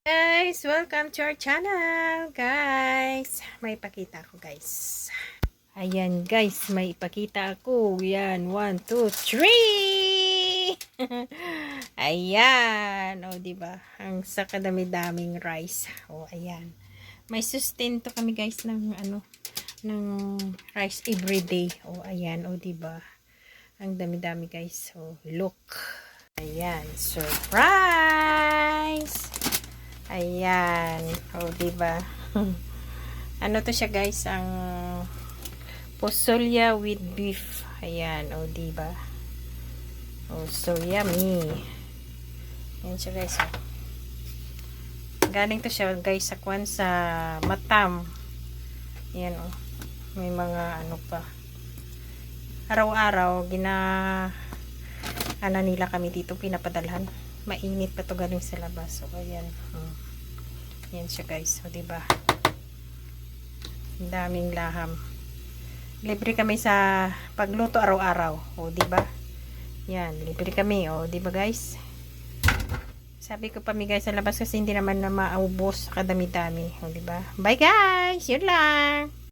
Guys, welcome to our channel. Guys, may ipakita ako guys. Ayan guys, may ipakita ako. Yan, 1, 2, 3. Ayan, o diba? Ang sa kadami-daming rice. O ayan. May sustento kami guys ng ng rice everyday. O ayan, o diba? Ang dami-dami guys. So look. Ayan, surprise. Ayan. O, diba? Ano to siya, guys? Ang pozolya with beef. Ayan. O, diba? O, so yummy. Ayan siya, guys. O. Galing to siya, guys, sa kwan sa Matam. Ayan, o. May mga ano pa. Araw-araw, nila kami dito, pinapadalhan. Mainit pa to galing sa labas. So, ayan. Yan siya guys. O, diba? Ang daming laham. Libre kami sa pagluto araw-araw. O, diba? Yan. Libre kami. O, diba guys? Sabi ko pa mi guys sa labas kasi hindi naman na maubos kadami-dami. O, diba? Bye guys! Yun lang!